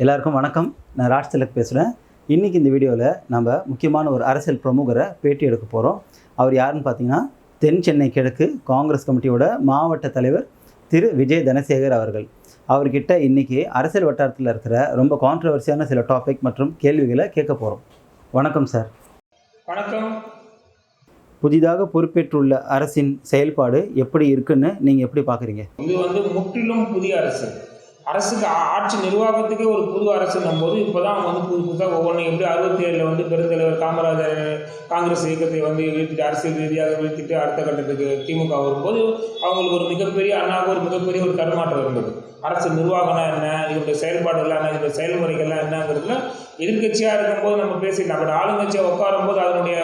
எல்லாருக்கும் வணக்கம். நான் ராஜ் திலக் பேசுகிறேன். இன்றைக்கி இந்த வீடியோவில் நம்ம முக்கியமான ஒரு அரசியல் பிரமுகரை பேட்டி எடுக்க போகிறோம். அவர் யாருன்னு பார்த்தீங்கன்னா, தென் சென்னை கிழக்கு காங்கிரஸ் கமிட்டியோட மாவட்ட தலைவர் திரு விஜய் தனசேகர் அவர்கள். அவர்கிட்ட இன்றைக்கி அரசியல் வட்டாரத்தில் இருக்கிற ரொம்ப கான்ட்ரவர்சியான சில டாபிக் மற்றும் கேள்விகளை கேட்க போகிறோம். வணக்கம் சார். வணக்கம். புதிதாக பொறுப்பேற்றுள்ள அரசின் செயல்பாடு எப்படி இருக்குன்னு நீங்கள் எப்படி பார்க்குறீங்க? இது முற்றிலும் புதிய அரசுக்கு ஆட்சி நிர்வாகத்துக்கே ஒரு புது அரசுன்னும் போது இப்போ தான் அவங்க புதுசாக ஒவ்வொன்றும் எப்படி 67 பெருந்தலைவர் காமராஜர் காங்கிரஸ் இயக்கத்தை வீழ்த்திட்டு அரசியல் ரீதியாக வீழ்த்திட்டு அடுத்த கட்டத்துக்கு திமுக வரும்போது அவங்களுக்கு ஒரு மிகப்பெரிய அண்ணாவுக்கு ஒரு மிகப்பெரிய ஒரு தடுமாற்றம் இருந்தது. அரசு நிர்வாகம்னா என்ன, இதனுடைய செயல்பாடுகள்லாம் என்ன, இதனுடைய செயல்முறைகள்லாம் என்னங்கிறதுல எதிர்கட்சியாக இருக்கும்போது நம்ம பேசிடலாம். பட் ஆளுங்கட்சியாக உட்காரும்போது அதனுடைய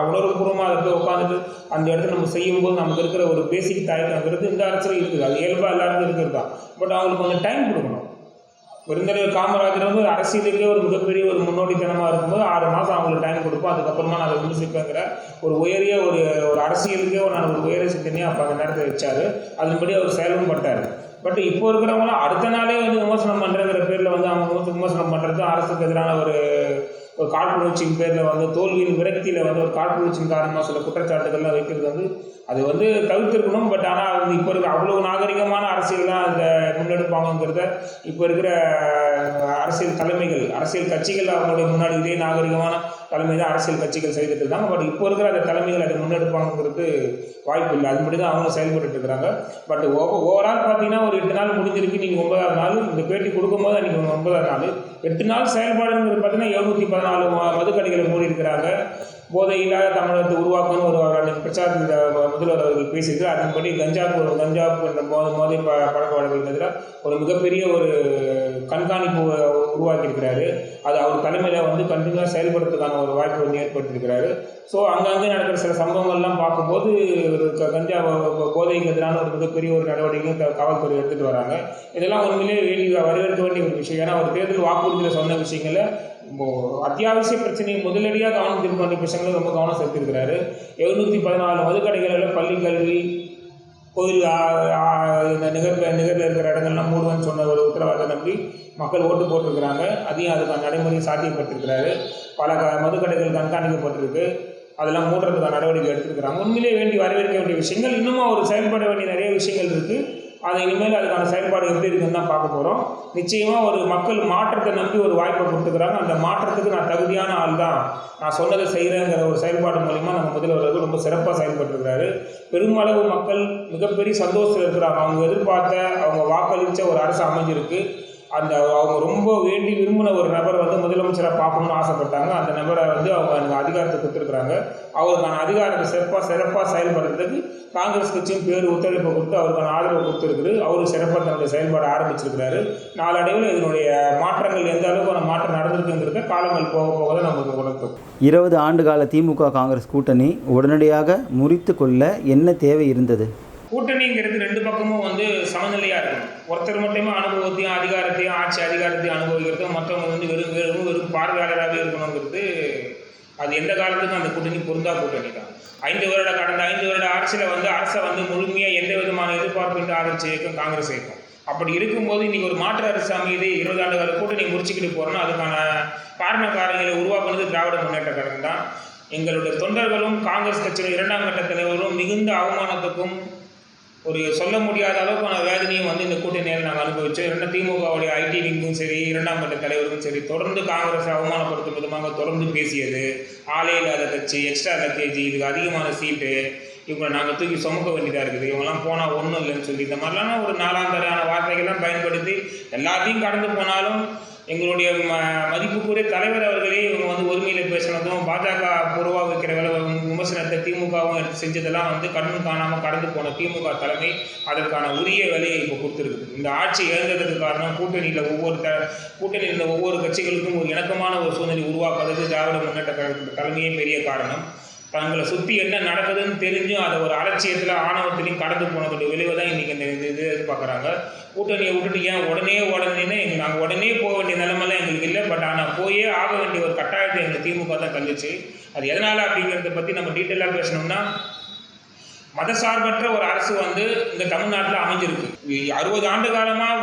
உணர்வுபூர்வமாக அதை போய் உட்காந்துட்டு அந்த இடத்துல நம்ம செய்யும்போது நமக்கு இருக்கிற ஒரு பேசிக் தயக்கங்கிறது இந்த அரசில் இருக்குது. அது இயல்பாக எல்லாருக்கும் இருக்கிறது தான். பட் அவங்களுக்கு கொஞ்சம் டைம் கொடுக்கணும். பெருந்தலைவர் காமராஜர் அரசியலுக்கே ஒரு மிகப்பெரிய ஒரு முன்னோடித்தனமாக இருக்கும்போது 6 மாதம் அவங்களுக்கு டைம் கொடுப்போம். அதுக்கப்புறமா நான் அதை விமர்சிப்பேங்கிற ஒரு உயரிய ஒரு அரசியலுக்கே நான் ஒரு உயரிய சிந்தனையாக அப்போ அந்த நேரத்தை வச்சார். அதன்படி அவர் செயலும் பட்டார். பட் இப்போ இருக்கிறவங்களாம் அடுத்த நாளே விமர்சனம் பண்ணுறங்கிற பேரில் அவங்க விமர்சனம் பண்ணுறது அரசுக்கு எதிரான ஒரு காழ்ப்புணர்ச்சியின் பேரில் தோல்வியின் விரக்தியில் ஒரு காழ்ப்புணர்ச்சியின் காரணமாக சில குற்றச்சாட்டுகள்லாம் வைக்கிறது அது தவிர்த்திருக்கணும். பட் ஆனால் இப்போ இருக்கிற அவ்வளோ நாகரிகமான அரசியல் தான் இந்த முன்னெடுப்பாங்கிறத இப்போ இருக்கிற அரசியல் தலைமைகள் அரசியல் கட்சிகள் அவங்களுடைய முன்னாடி இதே நாகரிகமான தலைமை தான் அரசியல் கட்சிகள் செய்துட்டு இருக்காங்க. பட் இப்போ இருக்கிற அந்த தலைமைகள் அதை முன்னெடுப்பாங்கிறது வாய்ப்பு இல்லை. அதுபடி தான் அவங்க செயல்பட்டு இருக்கிறாங்க. பட் ஓவரால் பார்த்தீங்கன்னா ஒரு 8 நாள் முடிஞ்சிருக்கு. நீங்கள் 9ஆவது நாள் இந்த பேட்டி கொடுக்கும்போது அன்றைக்கி 9ஆவது நாள் 8 நாள் செயல்பாடுங்கிறது பார்த்தீங்கன்னா 714 மதுக்கடைகளை மூடி இருக்கிறாங்க. போதை இல்லாத தமிழகத்தை உருவாக்கணும்னு ஒரு பிரச்சாரத்தில் முதல்வர் அவர்கள் பேசியிருக்கு. அதன்படி கஞ்சா என்ற போதை பழக்க வழக்குகளுக்கு எதிராக ஒரு மிகப்பெரிய ஒரு கண்காணிப்பு உருவாக்கியிருக்கிறாரு. அது அவர் தலைமையில் கண்டினியூவாக செயல்படுறதுக்கான ஒரு வாய்ப்பு ஏற்படுத்தியிருக்கிறாரு. ஸோ அங்கங்கே நடக்கிற சில சம்பவங்கள்லாம் பார்க்கும்போது கஞ்சா போதைக்கு எதிரான ஒரு மிகப்பெரிய ஒரு நடவடிக்கை காவல்துறை எடுத்துகிட்டு வராங்க. இதெல்லாம் உண்மையிலே வரவேற்க வேண்டிய ஒரு விஷயம். ஏன்னா ஒரு தேர்தல் வாக்குறுதியில் சொன்ன விஷயங்களை அத்தியாவசிய பிரச்சனையை முதலடியாக கவனம் திரும்ப வேண்டிய விஷயங்களும் ரொம்ப கவனம் செலுத்திருக்கிறாரு. 714 மதுக்கடைகளில் பள்ளி கல்வி கோயில் இந்த நிகரில் இருக்கிற இடங்கள்லாம் மூடுவேன்னு சொன்ன ஒரு உத்தரவாதம் நம்பி மக்கள் ஓட்டு போட்டிருக்கிறாங்க. அதையும் அதுக்கான நடைமுறையை சாத்தியப்பட்டிருக்கிறாரு. பல மதுக்கடைகள் கண்காணிக்கப்பட்டிருக்கு. அதெல்லாம் மூடுறதுக்கான நடவடிக்கை எடுத்துருக்கிறாங்க. உண்மையிலே வரவேற்க வேண்டிய விஷயங்கள். இன்னமும் அவர் செயல்பட வேண்டிய நிறைய விஷயங்கள் இருக்குது. அதை இனிமேல் அதுக்கான செயல்பாடு எப்படி இருக்குன்னு தான் பார்க்க போகிறோம். நிச்சயமாக ஒரு மக்கள் மாற்றத்தை நம்பி ஒரு வாய்ப்பை கொடுத்துக்கிறாங்க. அந்த மாற்றத்துக்கு நான் தகுதியான ஆள் தான், நான் சொன்னதை செய்கிறேங்கிற ஒரு செயல்பாடு மூலிமா நம்ம முதல்வர் ரொம்ப சிறப்பாக செயல்பட்டுருக்கிறாரு. பெருமளவு மக்கள் மிகப்பெரிய சந்தோஷத்தில் இருக்கிறாங்க. அவங்க எதிர்பார்த்த அவங்க வாக்களித்த ஒரு அரசு அமைஞ்சிருக்கு. அவங்க ரொம்ப வேண்டி விரும்பின ஒரு நபர் முதலமைச்சராக பார்க்கணும்னு ஆசைப்பட்டாங்க. அந்த நபரை அவங்க எனக்கு அதிகாரத்தை கொடுத்துருக்குறாங்க. அவருக்கான அதிகாரத்தை சிறப்பாக செயல்படுறதுக்கு காங்கிரஸ் கட்சியும் ஒத்துழைப்பை கொடுத்து அவருக்கான ஆதரவை கொடுத்துருக்குது. அவரு சிறப்பாக தன்னுடைய செயல்பாடு ஆரம்பிச்சிருக்கிறாரு. நாளடைவில் இதனுடைய மாற்றங்கள் எந்த அளவுக்கு மாற்றம் நடந்திருக்குங்கிறத காலங்கள் போக போக தான் நமக்கு உணர்த்தும். 20 ஆண்டு கால திமுக காங்கிரஸ் கூட்டணி உடனடியாக முறித்து கொள்ள என்ன தேவை இருந்தது? கூட்டணிங்கிறது 2 பக்கமும் சமநிலையாக இருக்கும். ஒருத்தர் மட்டுமே அனுபவத்தையும் அதிகாரத்தையும் ஆட்சி அதிகாரத்தையும் அனுபவிக்கிறதும் மற்றவங்க வெறும் பார்வையாளராகவே இருக்கணுங்கிறது அது எந்த காலத்துக்கும் அந்த கூட்டணி பொருந்தா கூட்டணி தான். கடந்த 5 வருட ஆட்சியில் அரசை முழுமையாக எந்த விதமான எதிர்பார்ப்பின்றி ஆதரிச்ச இயக்கம் காங்கிரஸ் இயக்கம். அப்படி இருக்கும்போது இன்றைக்கி ஒரு மாற்று அரசு அமைதி 20 ஆண்டு கால கூட்டணி முடிச்சுக்கிட்டு போகிறோன்னா அதுக்கான காரணங்களை உருவாக்குனது திராவிட முன்னேற்ற கழகம் தான். எங்களுடைய தொண்டர்களும் காங்கிரஸ் கட்சியின் 2ஆம் கட்ட தலைவரும் மிகுந்த அவமானத்துக்கும் ஒரு சொல்ல முடியாத அளவுக்கான வேதனையும் இந்த கூட்டணியில் நாங்கள் அனுபவித்தோம். திமுகவுடைய ஐடி விங்கும் சரி 2ஆம் கட்ட தலைவருக்கும் சரி தொடர்ந்து காங்கிரஸை அவமானப்படுத்தும் விதமாக தொடர்ந்து பேசியது. ஆளே இல்லாத கட்சி, எக்ஸ்ட்ரா லக்கேஜி, இதுக்கு அதிகமான சீட்டு, இவங்களை நாங்கள் தூக்கி சுமக்க வேண்டியதாக இருக்குது, இவங்கெல்லாம் போனால் ஒன்றும் இல்லைன்னு சொல்லி இந்த மாதிரிலாம் ஒரு 4ஆம் தரையான வார்த்தைகள்லாம் பயன்படுத்தி எல்லாத்தையும் கடந்து போனாலும் எங்களுடைய மதிப்புக்குரிய தலைவர் அவர்களே இவங்க ஒருமையில் பேசினதும் பாஜக பூர்வமாக வைக்கிற விமர்சனத்தை திமுகவும் எடுத்து செஞ்சதெல்லாம் கண்ணு காணாமல் கடந்து போன திமுக தலைமை அதற்கான உரிய வேலையை இப்போ கொடுத்துருக்கு. இந்த ஆட்சி இழந்ததுக்கு காரணம் கூட்டணியில் இருந்த ஒவ்வொரு கட்சிகளுக்கும் ஒரு இணக்கமான ஒரு சூழ்நிலை உருவாக்குறதுக்கு திராவிட முன்னேற்ற கழகத்தின் தலைமையே பெரிய காரணம். தங்களை சுற்றி என்ன நடக்குதுன்னு தெரிஞ்சும் அதை ஒரு அலட்சியத்தில் ஆணவத்திலையும் கடந்து போனதுடைய விளைவு தான் இன்றைக்கி இந்த இது எதிர்பார்க்குறாங்க. கூட்டணியை விட்டுட்டு ஏன் உடனேன்னு நாங்கள் உடனே போக வேண்டிய நிலைமெல்லாம் எங்களுக்கு இல்லை. பட் ஆனால் போயே ஆக வேண்டிய ஒரு கட்டாயத்தை எங்களுக்கு திமுக தான் தள்ளிச்சு. அது எதனால் அப்படிங்கிறத பற்றி நம்ம டீட்டெயிலாக பேசணும்னா மதசார்பற்ற ஒரு அரசு இந்த தமிழ்நாட்டில் அமைஞ்சிருக்கு. 60 ஆண்டு காலமாக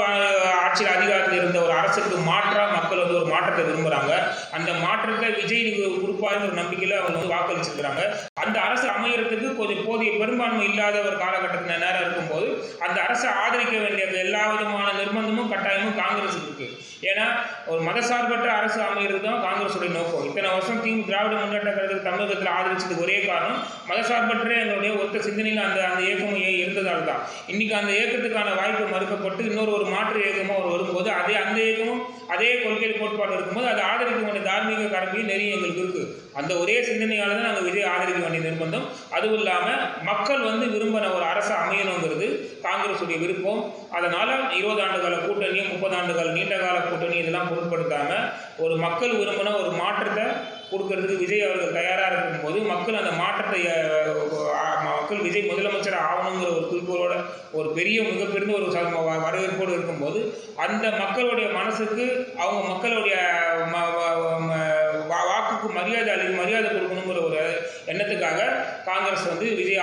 ஆட்சியில் அதிகாரத்தில் இருந்த ஒரு அரசுக்கு மாற்றாக மக்கள் வந்து ஒரு மாற்றத்தை விரும்புகிறாங்க. அந்த மாற்றத்தை விஜய் கொடுப்பாருங்கிற ஒரு நம்பிக்கையில் அவங்க வந்து வாக்களிச்சிருக்கிறாங்க. அந்த அரசு அமையறதுக்கு கொஞ்சம் போதிய பெரும்பான்மை இல்லாத ஒரு காலகட்டத்தில் நேரம் இருக்கும்போது அந்த அரசை ஆதரிக்க வேண்டிய எல்லா விதமான நிர்பந்தமும் கட்டாயமும் காங்கிரஸுக்கு இருக்கு. ஏன்னா ஒரு மதசார்பற்ற அரசு அமைகிறது தான் காங்கிரஸுடைய நோக்கம். இத்தனை வருஷம் திராவிட முன்னேற்ற கழகத்தில் தமிழகத்தில் ஆதரிச்சதுக்கு ஒரே காரணம் மதசார்பற்ற எங்களுடைய ஒத்த சிந்தனையில் அந்த இயக்கமும் இருந்ததால் தான். இன்னைக்கு அந்த இயக்கத்துக்கான வாய்ப்பு மறுக்கப்பட்டு ஒரு மாற்று இயக்கமாக வரும்போது அந்த இயக்கமும் அதே கொள்கை கோட்பாடு இருக்கும்போது அதை ஆதரிக்க வேண்டிய தார்மீக கடமையும் நிறைய எங்களுக்கு இருக்கு. அந்த ஒரே சிந்தனையால தான் நாங்கள் விஜய் ஆதரிக்க வேண்டிய நிர்பந்தம். அதுவும் இல்லாமல் மக்கள் வந்து விரும்பின ஒரு அரசு அமையணுங்கிறது காங்கிரஸுடைய விருப்பம். அதனால 20 ஆண்டுகால கூட்டணி, 30 ஆண்டுகால நீண்ட கால கூட்டணி இதெல்லாம் பொருட்படுத்தாம ஒரு மக்கள் விரும்பின ஒரு மாற்றத்தை கொடுக்கறதுக்கு விஜய் அவர்கள் தயாராக இருக்கும்போது மக்கள் அந்த மாற்றத்தை மக்கள் விஜய் முதலமைச்சர் ஆகணுங்கிற ஒரு குறிக்கோளோட ஒரு மிகப்பெரிய ஒரு வரவேற்போடு இருக்கும்போது அந்த மக்களுடைய மனசுக்கு அவங்க மக்களுடைய வாக்குக்கு மரியாதை கொடுக்கணுங்கிற ஒரு எண்ணத்துக்காக காங்கிரஸ் வந்து விஜய்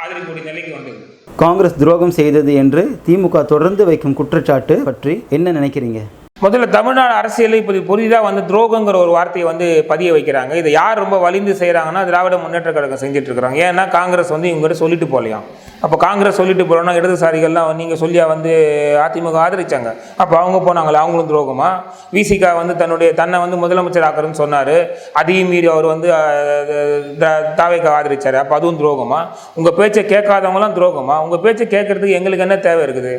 ஆதரிக்கக்கூடிய நிலைக்கு வந்தது. காங்கிரஸ் துரோகம் செய்தது என்று திமுக தொடர்ந்து வைக்கும் குற்றச்சாட்டு பற்றி என்ன நினைக்கிறீங்க? முதல்ல தமிழ்நாடு அரசியலில் இப்போ புதிதாக வந்து துரோகங்கிற ஒரு வார்த்தையை வந்து பதிய வைக்கிறாங்க. இதை யார் ரொம்ப வலிந்து செய்கிறாங்கன்னா திராவிட முன்னேற்ற கழகம் செஞ்சுட்டு இருக்கிறாங்க. ஏன்னா காங்கிரஸ் வந்து இவங்ககிட்ட சொல்லிட்டு போகலையாம். அப்போ காங்கிரஸ் சொல்லிட்டு போகிறோன்னா இடதுசாரிகள்லாம் நீங்கள் சொல்லியா வந்து அதிமுக ஆதரிச்சாங்க. அப்போ அவங்க போனாங்களா, அவங்களும் துரோகமா? விசிகா வந்து தன்னை வந்து முதலமைச்சர் ஆக்குறதுன்னு சொன்னார். அதையும் மீறி அவர் வந்து தாவேக்கா ஆதரிச்சார். அப்போ அதுவும் துரோகமா? உங்கள் பேச்சை கேட்காதவங்களாம் துரோகமா? உங்கள் பேச்சை கேட்கறதுக்கு எங்களுக்கு என்ன தேவை இருக்குது?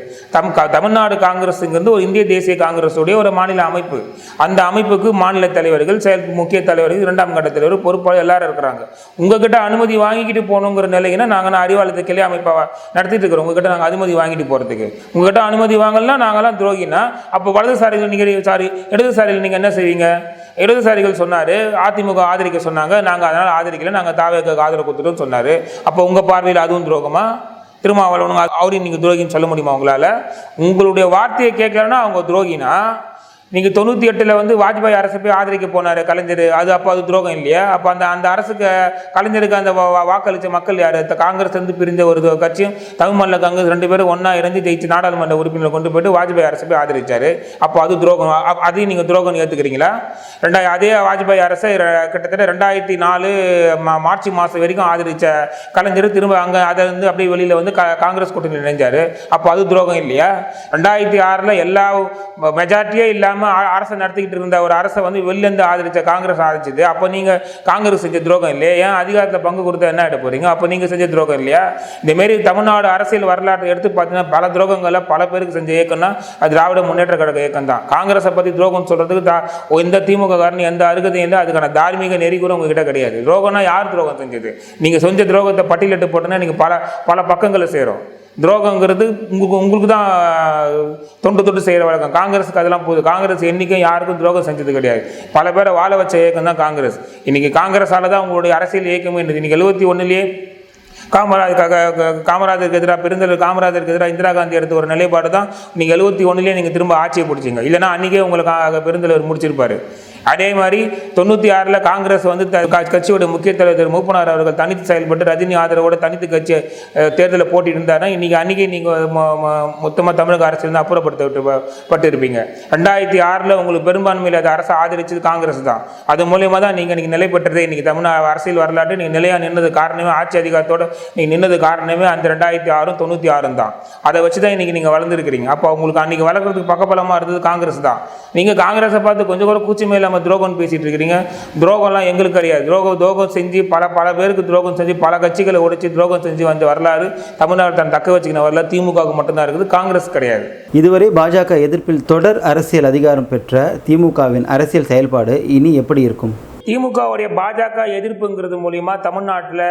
தமிழ்நாடு காங்கிரஸுங்கிறது ஒரு இந்திய தேசிய காங்கிரஸோடைய ஒரு மாநில அமைப்பு. அந்த அமைப்புக்கு மாநில தலைவர்கள், முக்கிய தலைவர்கள், 2ஆம் கட்ட தலைவர், பொறுப்பாளர் எல்லாரும் இருக்கிறாங்க. உங்ககிட்ட அனுமதி வாங்கிக்கிட்டு போகணுங்கிற நிலைக்குன்னா நாங்கள் அறிவாலயத்தை கிளை அமைப்பை நடத்திட்டு இருக்கிறோம். உங்ககிட்ட நாங்கள் அனுமதி வாங்கிட்டு போகிறதுக்கு உங்ககிட்ட அனுமதி வாங்கலாம் நாங்களாம் துரோகினா அப்போ வலதுசாரிகள் இடதுசாரிகள் நீங்கள் என்ன செய்வீங்க? இடதுசாரிகள் சொன்னார் அதிமுக ஆதரிக்க சொன்னாங்க, நாங்கள் அதனால் ஆதரிக்கல, நாங்கள் தாவேக்கு ஆதரவு கொடுத்துட்டோம்னு சொன்னார். அப்போ உங்கள் பார்வையில் அதுவும் துரோகமா? திருமாவளவன் அவரையும் நீங்கள் துரோகின்னு சொல்ல முடியுமா உங்களால்? உங்களுடைய வார்த்தையை கேட்கலன்னா அவங்க துரோகினா, நீங்கள் 98 வந்து வாஜ்பாய் அரசு போய் ஆதரிக்க போனார் கலைஞர், அப்போ அது துரோகம் இல்லையா? அப்போ அந்த அரசுக்கு கலைஞருக்கு அந்த வாக்களித்த மக்கள் யார்? காங்கிரஸ் வந்து பிரிந்த ஒரு கட்சியும் தமிழ் மாநில காங்கிரஸ் 2 பேரும் ஒன்றா இணைந்து ஜெயிச்சு நாடாளுமன்ற உறுப்பினரை கொண்டு போயிட்டு வாஜ்பாய் அரசு போய் ஆதரிச்சார். அப்போ அது துரோகம். அதையும் நீங்கள் துரோகம் ஏற்றுக்கிறீங்களா? அதே வாஜ்பாய் அரசை கிட்டத்தட்ட 2004 மார்ச் மாதம் வரைக்கும் ஆதரித்த கலைஞர் திரும்ப அதை வந்து அப்படியே வெளியில் வந்து காங்கிரஸ் கூட்டணியில் இணைஞ்சார். அப்போ அது துரோகம் இல்லையா? 2006 எல்லா மெஜாரிட்டியே இல்லாமல் அரசை நடத்திக்கிட்டு இருந்த ஒரு அரசை வந்து வெளிலேருந்து ஆதரிச்ச காங்கிரஸ் ஆதரிச்சது. அப்போ நீங்கள் காங்கிரஸ் செஞ்ச துரோகம் இல்லையா? ஏன் அதிகாரத்தில் பங்கு கொடுத்தா என்ன ஆகிட போறீங்க? அப்போ நீங்கள் செஞ்ச துரோகம் இல்லையா? இந்தமாரி தமிழ்நாடு அரசியல் வரலாற்றை எடுத்து பார்த்தீங்கன்னா பல துரோகங்களை பல பேருக்கு செஞ்ச இயக்கம்னா அது திராவிட முன்னேற்ற கழக இயக்கம் தான். காங்கிரஸை பற்றி துரோகம் சொல்றதுக்கு எந்த திமுக காரணம் எந்த அருகதையும் இல்லை. அதுக்கான தார்மீக நெறி கூட உங்ககிட்ட கிடையாது. துரோகம்னா யார் துரோகம் செஞ்சது? நீங்கள் செஞ்ச துரோகத்தை பட்டியலிட்டு போட்டோன்னா நீங்கள் பல பக்கங்களை சேரும். துரோகங்கிறது உங்களுக்கு தான் தொண்டு செய்கிற வழக்கம். காங்கிரஸுக்கு அதெல்லாம் போகுது. காங்கிரஸ் என்றைக்கும் யாருக்கும் துரோகம் செஞ்சது கிடையாது. பல பேரை வாழ வச்ச இயக்கம் தான் காங்கிரஸ். இன்றைக்கி காங்கிரஸால் தான் உங்களுடைய அரசியல் இயக்கமே இருந்தது. இன்றைக்கி 71 காமராஜருக்கு எதிராக பெருந்தலைவர் காமராஜருக்கு எதிராக இந்திரா காந்தி எடுத்த ஒரு நிலைப்பாடு தான் நீங்கள் 71 நீங்கள் திரும்ப ஆட்சியை பிடிச்சிங்க. இல்லைனா அன்றைக்கே உங்களுக்கு பெருந்தலைவர் முடிச்சிருப்பார். அதே மாதிரி 96 காங்கிரஸ் வந்து கட்சியோட முக்கிய தலைவர் மூப்பனார் அவர்கள் தனித்து செயல்பட்டு ரஜினி ஆதரவோட தனித்து கட்சி தேர்தலில் போட்டிட்டு இருந்தாருன்னா அன்றைக்கி நீங்கள் மொத்தமாக தமிழக அரசியல் தான் அப்புறப்படுத்தப்பட்டிருப்பீங்க. 2006 உங்களுக்கு பெரும்பான்மையில் அது அரசை ஆதரிச்சது காங்கிரஸ் தான். அது மூலயமா தான் நீங்கள் இன்றைக்கி நிலை பெற்றதே. இன்றைக்கி தமிழ்நாடு அரசியல் வரலாற்று நீங்கள் நிலையாக நின்னது காரணமே, ஆட்சி அதிகாரத்தோடு நீங்கள் நின்னது காரணமே அந்த 2006 96 தான். அதை வச்சு தான் இன்றைக்கி நீங்கள் வளர்ந்துருக்கிறீங்க. அப்போ உங்களுக்கு அன்றைக்கி வளர்க்குறதுக்கு பக்கபலமாக இருந்தது காங்கிரஸ் தான். நீங்கள் காங்கிரஸை பார்த்து கொஞ்சம் கூட கூச்சமே இல்லாமல் துரோகம் பேசிட்டு இருக்கிறீங்க. துரோகம்லாம் எங்களுக்கு கிடையாது. துரோகம் செஞ்சு பல பேருக்கு துரோகம் செஞ்சு பல கட்சிகளை உடைச்சு துரோகம் செஞ்சு வந்த வரலாறு தமிழ்நாடு தன் தக்க வச்சுக்கின வரலாறு திமுகவுக்கு மட்டும்தான் இருக்குது, காங்கிரஸ் கிடையாது. இதுவரை பாஜக எதிர்ப்பில் தொடர் அரசியல் அதிகாரம் பெற்ற திமுகவின் அரசியல் செயல்பாடு இனி எப்படி இருக்கும்? திமுகவுடைய பாஜக எதிர்ப்புங்கிறது மூலியமா தமிழ்நாட்டில்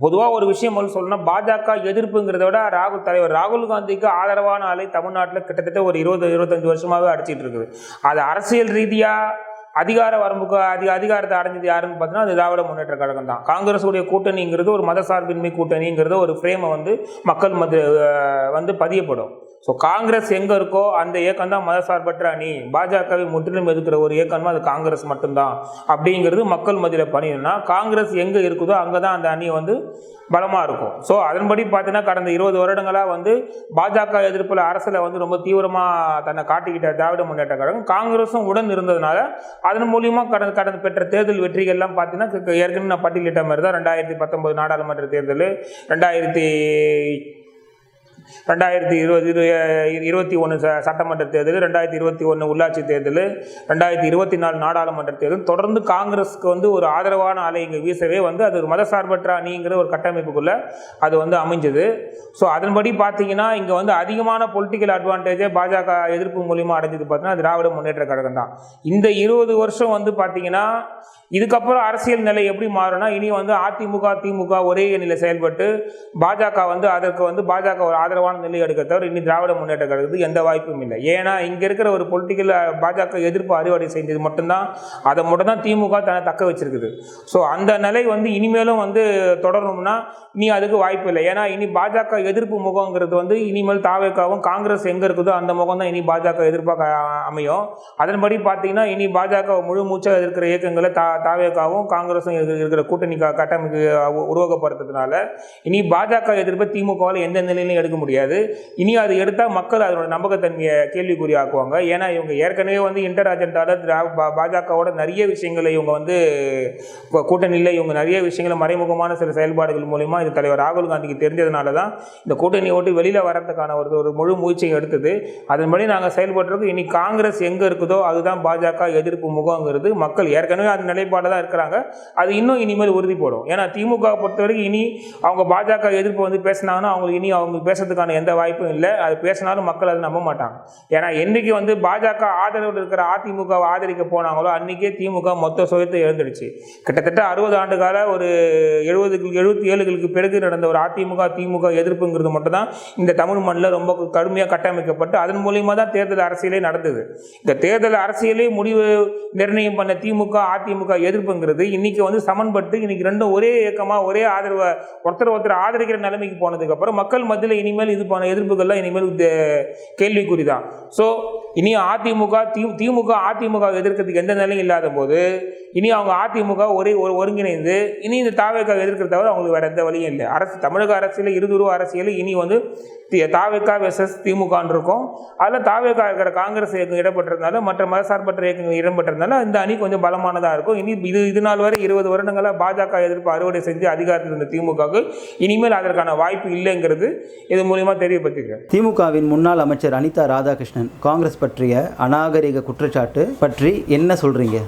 பொதுவாக ஒரு விஷயம் சொல்லணும்னா, பாஜக எதிர்ப்புங்கிறத விட தலைவர் ராகுல் காந்திக்கு ஆதரவான ஆலை தமிழ்நாட்டில் கிட்டத்தட்ட ஒரு 20-25 வருஷமாகவே அடிச்சிட்டு இருக்குது. அது அரசியல் ரீதியாக அதிகார வரம்புக்கு அதிகாரத்தை அடைஞ்சது யாருன்னு பார்த்தீங்கன்னா அது திராவிட முன்னேற்ற கழகம் தான். காங்கிரஸுடைய கூட்டணிங்கிறது ஒரு மதசார்பின்மை கூட்டணிங்கிறது ஒரு ஃப்ரேமை வந்து மக்கள் வந்து பதியப்படும். ஸோ காங்கிரஸ் எங்கே இருக்கோ அந்த இயக்கம் தான் மதசார்பற்ற அணி, பாஜகவை முற்றிலும் எதிர்க்கிற ஒரு இயக்கம்னா அது காங்கிரஸ் மட்டும்தான் அப்படிங்கிறது மக்கள் மத்தியில் பண்ணினா காங்கிரஸ் எங்கே இருக்குதோ அங்கே தான் அந்த அணி வந்து பலமாக இருக்கும். ஸோ அதன்படி பார்த்தீங்கன்னா கடந்த 20 வருடங்களாக வந்து பாஜக எதிர்ப்பில் அரசில் வந்து ரொம்ப தீவிரமாக தன்னை காட்டிக்கிட்ட திராவிட முன்னேற்ற கழகம் காங்கிரஸும் உடன் இருந்ததுனால அதன் மூலியமாக கடந்த பெற்ற தேர்தல் வெற்றிகள்லாம் பார்த்தீங்கன்னா ஏற்கனவே நான் பட்டியலிட்ட மாதிரி தான் 2019 நாடாளுமன்ற தேர்தல், 2021 சட்டமன்ற தேர்தல், 2021 உள்ளாட்சி தேர்தல், 2024 நாடாளுமன்ற தேர்தல் தொடர்ந்து காங்கிரஸுக்கு வந்து ஒரு ஆதரவான அலை இங்கே வீசவே வந்து அது ஒரு மதசார்பற்ற அணிங்கிற ஒரு கட்டமைப்புக்குள்ளே அது வந்து அமைஞ்சது. ஸோ அதன்படி பார்த்தீங்கன்னா இங்கே வந்து அதிகமான பொலிட்டிக்கல் அட்வான்டேஜை பாஜக எதிர்ப்பு மூலியமாக அடைஞ்சது பார்த்தீங்கன்னா திராவிட முன்னேற்ற கழகம் தான். இந்த 20 வருஷம் வந்து பார்த்தீங்கன்னா இதுக்கப்புறம் அரசியல் நிலை எப்படி மாறும்னா இனி வந்து அதிமுக திமுக ஒரே எண்ணில் செயல்பட்டு பாஜக வந்து அதற்கு வந்து பாஜக ஒரு ஆதரவான நிலை எடுக்க தவிர இனி திராவிட முன்னேற்ற கழகத்துக்கு எந்த வாய்ப்பும் இல்லை. ஏன்னா இங்கே இருக்கிற ஒரு பொலிட்டிக்கல் பாஜக எதிர்ப்பு அறுவடை செஞ்சது மட்டும்தான், அதை மட்டும் தான் திமுக தன்னை தக்க வச்சிருக்குது. ஸோ அந்த நிலை வந்து இனிமேலும் வந்து தொடரணும்னா இனி அதுக்கு வாய்ப்பு இல்லை. ஏன்னா இனி பாஜக எதிர்ப்பு முகங்கிறது வந்து இனிமேல் தாவேக்காவும் காங்கிரஸ் எங்கே இருக்குதோ அந்த முகம் தான் இனி பாஜக எதிர்ப்பாக அமையும். அதன்படி பார்த்தீங்கன்னா இனி பாஜக முழு மூச்சாக இருக்கிற இயக்கங்களை தாவேக்காவும் காங்கிரஸும் இருக்கிற கூட்டணி கட்டமைப்பு உருவகப்படுத்துறதுனால இனி பாஜக எதிர்ப்பை திமுகவால் எந்த நிலையிலும் எடுக்க முடியாது. இனி அது எடுத்தால் மக்கள் அதோட நம்பகத்தன்மையை கேள்விக்குறி ஆக்குவாங்க. ஏன்னா இவங்க ஏற்கனவே வந்து இன்டர் அஜெண்டாவில் பாஜகவோட நிறைய விஷயங்களை இவங்க வந்து கூட்டணியில் இவங்க நிறைய விஷயங்களை மறைமுகமான சில செயல்பாடுகள் மூலமா இது தலைவர் ராகுல் காந்திக்கு தெரிஞ்சதுனால தான் இந்த கூட்டணியை விட்டு வெளியில் வரதுக்கான ஒரு முழு முயற்சியை எடுத்தது. அதன்படி நாங்கள் செயல்பட்டுருக்கு. இனி காங்கிரஸ் எங்கே இருக்குதோ அதுதான் பாஜக எதிர்ப்பு முகங்கிறது மக்கள் ஏற்கனவே அது நிலைப்பாடு தான் இருக்கிறாங்க. அது இன்னும் இனிமேல் உறுதி போடும். ஏன்னா திமுக பொறுத்தவரைக்கும் இனி அவங்க பாஜக எதிர்ப்பு வந்து பேசினாங்கன்னா அவங்களுக்கு இனி அவங்க பேசுறதுக்கான எந்த வாய்ப்பும் இல்லை. அது பேசினாலும் மக்கள் அதை நம்ப மாட்டாங்க. ஏன்னா என்னைக்கு வந்து பாஜக ஆதரவில் இருக்கிற அதிமுகவை ஆதரிக்க போனாங்களோ அன்றைக்கே திமுக மொத்த சுயத்தை இழந்துடுச்சு. கிட்டத்தட்ட 60 ஆண்டு கால ஒரு 77களுக்கு பிறகு நடந்த ஒரு அதிமுக திமுக எதிர்ப்புங்கிறது மட்டும் தான் இந்த தமிழ் மண்ணில் ரொம்ப கடுமையாக கட்டமைக்கப்பட்டு அதன் மூலியமாக தான் தேர்தல் அரசியலே நடந்தது. இந்த தேர்தல் அரசியலே முடிவு நிர்ணயம் பண்ண திமுக அதிமுக எதிர்ப்புங்கிறது இன்னைக்கு வந்து சமன்பட்டு இன்னைக்கு ரெண்டும் ஒரே இயக்கமாக ஒரே ஆதரவை ஒருத்தர் ஆதரிக்கிற நிலைமைக்கு போனதுக்கு அப்புறம் மக்கள் மத்தியில் இனிமேல் இது போன எதிர்ப்புகள்லாம் இனிமேல் கேள்விக்குறிதான். ஸோ இனி திமுக அதிமுக எதிர்க்கிறதுக்கு எந்த நிலையும் இல்லாத போது இனி அவங்க அதிமுக ஒருங்கிணைந்து இனி இந்த தாவேக்கா எதிர்க்கிறத தவிர அவங்களுக்கு வேற எந்த வழியும் இல்லை. தமிழக அரசியல் இருதுருவ அரசியல் இனி வந்து தாவேக்கா வெர்சஸ் திமுகன்னு இருக்கும். அதில் தாவேக்கா இருக்கிற காங்கிரஸ் இயக்கம் இடம்பெற்றிருந்தாலும் மற்ற மதசார்பற்ற இயக்கங்கள் இடம்பெற்றிருந்தாலும் இந்த அணி கொஞ்சம் பலமானதாக இருக்கும். இனி இது நாள் வரை 20 வருடங்களாக பாஜக எதிர்ப்பு அறுவடை செஞ்சு அதிகாரத்தில் இருந்த திமுகவுக்கு இனிமேல் அதற்கான வாய்ப்பு இல்லைங்கிறது இது மூலியமா தெரியப்பட்டிருக்கு. திமுகவின் முன்னாள் அமைச்சர் அனிதா ராதாகிருஷ்ணன் காங்கிரஸ் பற்றிய அநாகரிக குற்றச்சாட்டு பற்றி என்ன சொல்றீங்க?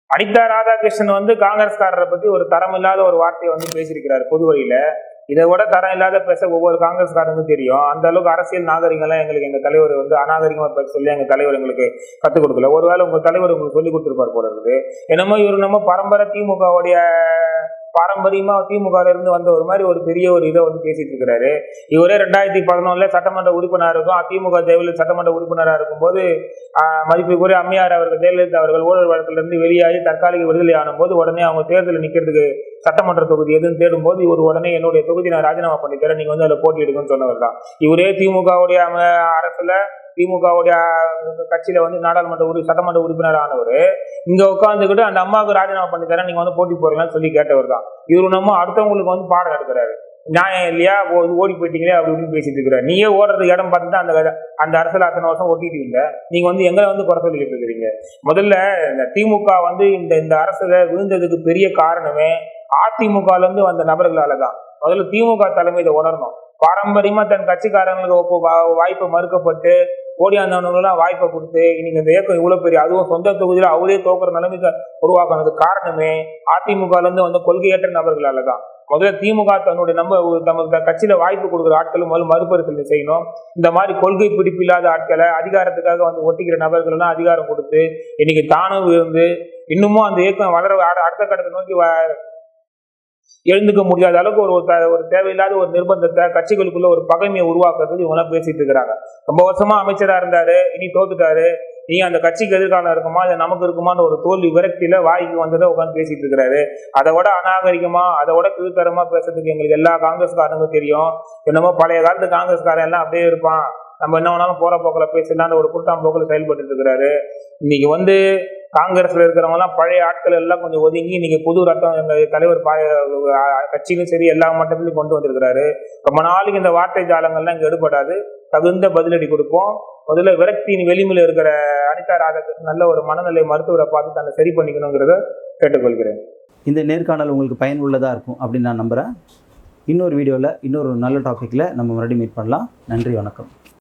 அனிதா ராதாகிருஷ்ணன் வந்து காங்கிரஸ்காரரை பற்றி ஒரு தரம் இல்லாத ஒரு வார்த்தையை வந்து பேசியிருக்கிறார் பொது வழியில. இதை விட தரம் இல்லாத பேச ஒவ்வொரு காங்கிரஸ்காரனுக்கும் தெரியும். அந்த அளவுக்கு அரசியல் நாகரிகம்லாம் எங்களுக்கு எங்க தலைவர் வந்து அநாகரிகமா சொல்லி எங்க தலைவர் எங்களுக்கு கற்றுக் கொடுக்கல. ஒருவேளை உங்க தலைவர் உங்களுக்கு சொல்லி கொடுத்துருப்பார் போல இருக்குது. என்னமோ இவர் நம்ம பரம்பரை திமுகவுடைய பாரம்பரியமா திமுக இருந்து வந்த ஒரு மாதிரி ஒரு பெரிய ஒரு இதை வந்து பேசிட்டு இருக்கிறாரு. இவரே 2011 சட்டமன்ற உறுப்பினராக இருக்கும். அதிமுக ஜெயலலிதா சட்டமன்ற உறுப்பினராக இருக்கும்போது மதிப்புக்குரிய அம்மையார் அவர்கள் ஜெயலலிதா அவர்கள் ஊழல் வழக்கிலிருந்து வெளியாகி தற்காலிக விடுதலை ஆனும் போது உடனே அவங்க தேர்தலில் நிற்கிறதுக்கு சட்டமன்ற தொகுதி எதுன்னு தேடும்போது இவர் உடனே என்னுடைய தொகுதி நான் ராஜினாமா பண்ணி தரேன், நீங்க வந்து அதில் போட்டியிடுங்கன்னு சொன்னவர் தான். இவரே திமுகவுடைய அரசுல திமுகவுடைய கட்சியில வந்து நாடாளுமன்ற சட்டமன்ற உறுப்பினர் ஆனவர் இங்க உட்காந்துக்கிட்டு அந்த அம்மாவுக்கு ராஜினாமா பண்ணி தரேன், நீங்க வந்து போட்டி போறீங்கன்னு சொல்லி கேட்டவர் தான். இவரு நம்ம அடுத்தவங்களுக்கு வந்து பாடம் எடுக்கிறாரு. நியாயம் இல்லையா, ஓடி போயிட்டீங்களே அப்படி இப்படின்னு பேசிட்டு இருக்கிறார். நீயே ஓடுறதுக்கு இடம் பார்த்து தான் அந்த அரசியல் அத்தனை வருஷம் ஓட்டிட்டு இல்லை. நீங்க வந்து எங்களை வந்து குறை சொல்லிட்டு இருக்கிறீங்க. முதல்ல இந்த திமுக வந்து இந்த அரசுல விழுந்ததுக்கு பெரிய காரணமே அதிமுகல இருந்து வந்த நபர்களால தான். முதல்ல திமுக தலைமை இதை உணரணும். பாரம்பரியமா தன் கட்சிக்காரங்களுக்கு வாய்ப்பு மறுக்கப்பட்டு ஓடியாந்தவனுங்களாம் வாய்ப்பை கொடுத்து இன்னைக்கு இந்த இயக்கம் இவ்வளவு பெரிய, அதுவும் சொந்த தொகுதியில அவரே தோக்குற நிலைமைக்கு உருவாக்குனதுக்கு காரணமே அதிமுகல இருந்து வந்த கொள்கையற்ற நபர்களால தான். முதல்ல திமுக நமக்கு கட்சியில வாய்ப்பு கொடுக்குற ஆட்களும் முதல்ல மறுபரிசீலனை செய்யணும். இந்த மாதிரி கொள்கை பிடிப்பு இல்லாத ஆட்களை அதிகாரத்துக்காக வந்து ஒட்டிக்கிற நபர்கள்லாம் அதிகாரம் கொடுத்து இன்னைக்கு தானும் இருந்து இன்னமும் அந்த இயக்கம் வளர அடுத்த கட்டத்தை நோக்கி எழுந்துக்க முடியாத அளவுக்கு ஒரு தேவையில்லாத ஒரு நிர்பந்தத்தை கட்சிகளுக்குள்ள ஒரு பகைமையை உருவாக்குறதுக்கு இவங்க பேசிட்டு இருக்கிறாங்க. ரொம்ப வருஷமா அமைச்சரா இருந்தாரு, இனி தோத்துட்டாரு, நீ அந்த கட்சிக்கு எதிர்காலம் இருக்குமா இல்லை நமக்கு இருக்குமான்னு ஒரு தோல்வி விரக்தியில வாய்க்கு வந்ததை உட்காந்து பேசிட்டு இருக்கிறாரு. அதை விட அநாகரிகமா அதை விட கீழ்த்தரமா பேசுறதுக்கு எங்களுக்கு எல்லா காங்கிரஸ்காரங்களும் தெரியும். என்னமோ பழைய காலத்து காங்கிரஸ்காரன் எல்லாம் அப்படியே இருப்பான், நம்ம என்ன வேணாலும் போற போக்கில் பேசலான்னு ஒரு குருட்டாம் போக்கில் செயல்பட்டு இருக்கிறாரு. இன்னைக்கு காங்கிரஸ்ல இருக்கிறவங்க எல்லாம் பழைய ஆட்கள் எல்லாம் கொஞ்சம் ஒதுங்கி இன்னைக்கு புது ரத்தம் எங்க தலைவர் கட்சியிலும் சரி எல்லா மட்டத்திலையும் கொண்டு வந்திருக்கிறாரு. ரொம்ப நாளைக்கு இந்த வார்த்தை ஜாலங்கள்லாம் இங்க எடுபடாது, தகுந்த பதிலடி கொடுப்போம். முதல்ல விரக்தியின் வெளிமையில இருக்கிற அனிதா ராதாகிருஷ்ணன் நல்ல ஒரு மனநிலை மருத்துவரை பார்த்து தன்னை சரி பண்ணிக்கணுங்கிறத கேட்டுக்கொள்கிறேன். இந்த நேர்காணல் உங்களுக்கு பயனுள்ளதாக இருக்கும் அப்படின்னு நான் நம்புகிறேன். இன்னொரு வீடியோவில் இன்னொரு நல்ல டாப்பிக்கில் நம்ம மறுபடியும் மீட் பண்ணலாம். நன்றி, வணக்கம்.